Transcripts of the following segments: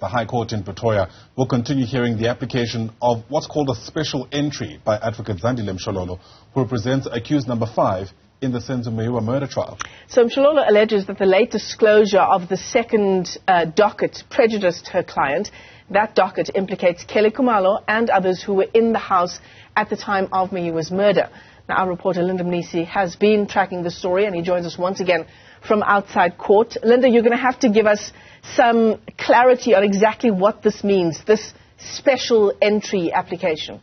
The High Court in Pretoria will continue hearing the application of what's called a special entry by Advocate Zandile Mshololo, who represents accused number 5 in the Senzo Meyiwa murder trial. So Mshololo alleges that the late disclosure of the second docket prejudiced her client. That docket implicates Kelly Khumalo and others who were in the house at the time of Meyiwa's murder. Now, our reporter Linda Mnisi has been tracking the story, and he joins us once again from outside court. Linda, you're going to have to give us some clarity on exactly what this means, this special entry application.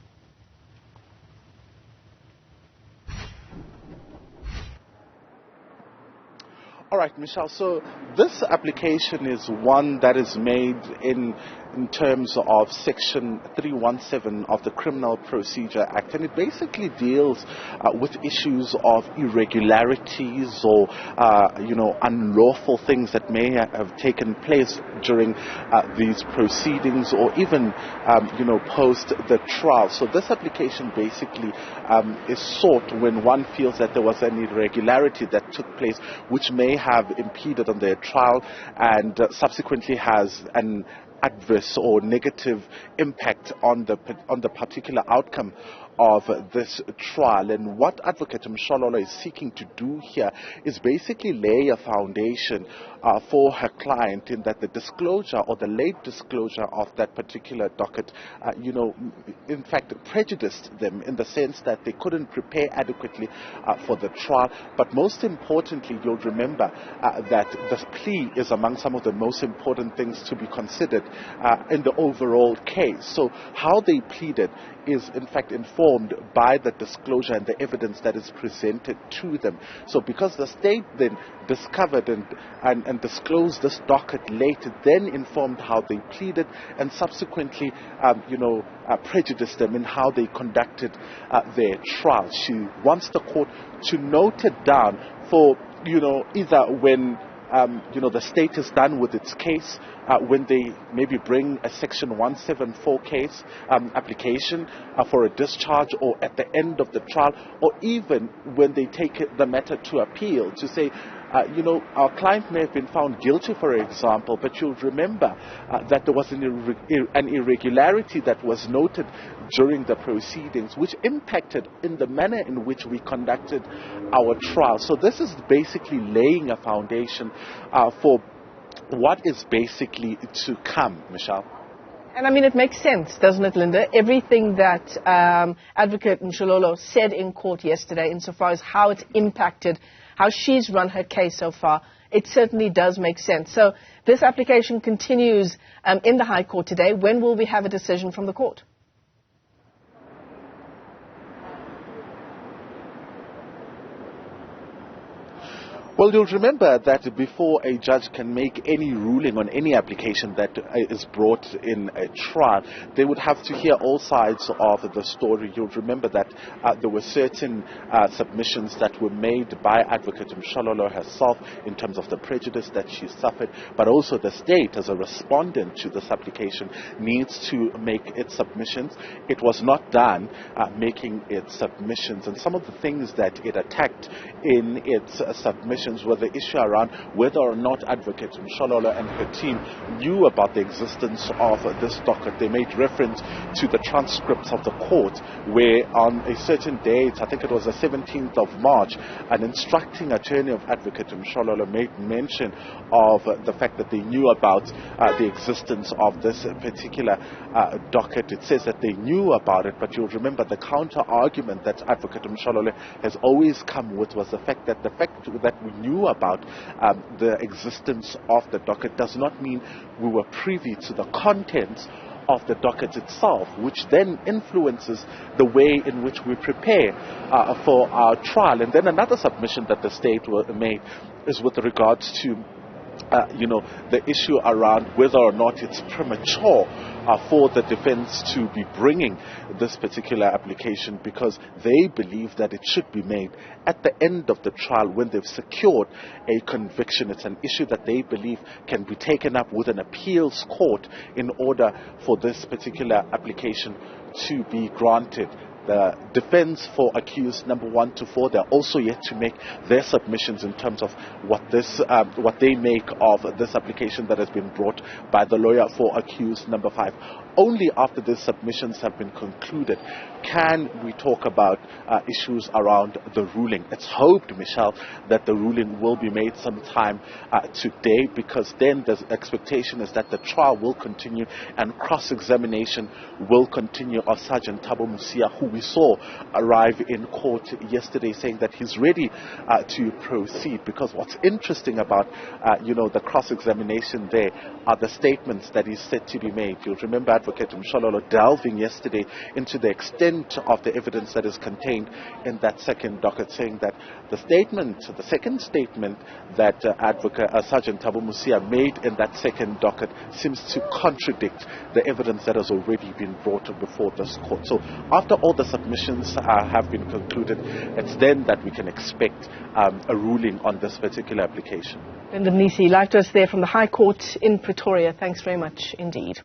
All right, Michelle, so this application is one that is made in terms of Section 317 of the Criminal Procedure Act, and it basically deals with issues of irregularities or, unlawful things that may have taken place during these proceedings or even, post the trial. So this application basically is sought when one feels that there was an irregularity that took place which may have impeded on their trial and subsequently has an adverse or negative impact on the particular outcome of this trial. And what Advocate Mshololo is seeking to do here is basically lay a foundation for her client in that the disclosure or the late disclosure of that particular docket, in fact prejudiced them in the sense that they couldn't prepare adequately for the trial. But most importantly, you'll remember that the plea is among some of the most important things to be considered in the overall case. So how they pleaded is in fact informed by the disclosure and the evidence that is presented to them. So because the state then discovered and disclosed this docket late, then informed how they pleaded and subsequently prejudiced them in how they conducted their trial. She wants the court to note it down for either when the state is done with its case, when they maybe bring a Section 174 case application for a discharge, or at the end of the trial, or even when they take the matter to appeal to say, our client may have been found guilty, for example, but you'll remember that there was an irregularity that was noted during the proceedings, which impacted in the manner in which we conducted our trial. So this is basically laying a foundation for what is basically to come, Michelle. And I mean, it makes sense, doesn't it, Linda? Everything that Advocate Mshololo said in court yesterday, insofar as how it's impacted, how she's run her case so far, it certainly does make sense. So this application continues in the High Court today. When will we have a decision from the court? Well, you'll remember that before a judge can make any ruling on any application that is brought in a trial, they would have to hear all sides of the story. You'll remember that there were certain submissions that were made by Advocate Mshololo herself in terms of the prejudice that she suffered, but also the state, as a respondent to this application, needs to make its submissions. It was not done making its submissions, and some of the things that it attacked in its submissions were the issue around whether or not Advocate Mshololo and her team knew about the existence of this docket. They made reference to the transcripts of the court where on a certain date, I think it was the 17th of March, an instructing attorney of Advocate Mshololo made mention of the fact that they knew about the existence of this particular docket. It says that they knew about it, but you'll remember the counter argument that Advocate Mshololo has always come with was the fact that we knew about the existence of the docket does not mean we were privy to the contents of the docket itself, which then influences the way in which we prepare for our trial. And then another submission that the state made is with regards to the issue around whether or not it's premature for the defense to be bringing this particular application, because they believe that it should be made at the end of the trial when they've secured a conviction. It's an issue that they believe can be taken up with an appeals court in order for this particular application to be granted. The defense for accused number 1 to 4, they're also yet to make their submissions in terms of what they make of this application that has been brought by the lawyer for accused number 5. Only after these submissions have been concluded can we talk about issues around the ruling. It's hoped, Michelle, that the ruling will be made sometime today, because then the expectation is that the trial will continue and cross-examination will continue of Sergeant Thabo Mosia, who we saw arrive in court yesterday saying that he's ready to proceed. Because what's interesting about the cross-examination there are the statements that is said to be made. You'll remember Advocate Mshololo delving yesterday into the extent of the evidence that is contained in that second docket, saying that the second statement that Sergeant Thabo Mosia made in that second docket seems to contradict the evidence that has already been brought before this court. So after all the submissions have been concluded, it's then that we can expect a ruling on this particular application. Mnisi, live to us there from the High Court in Pretoria. Thanks very much indeed.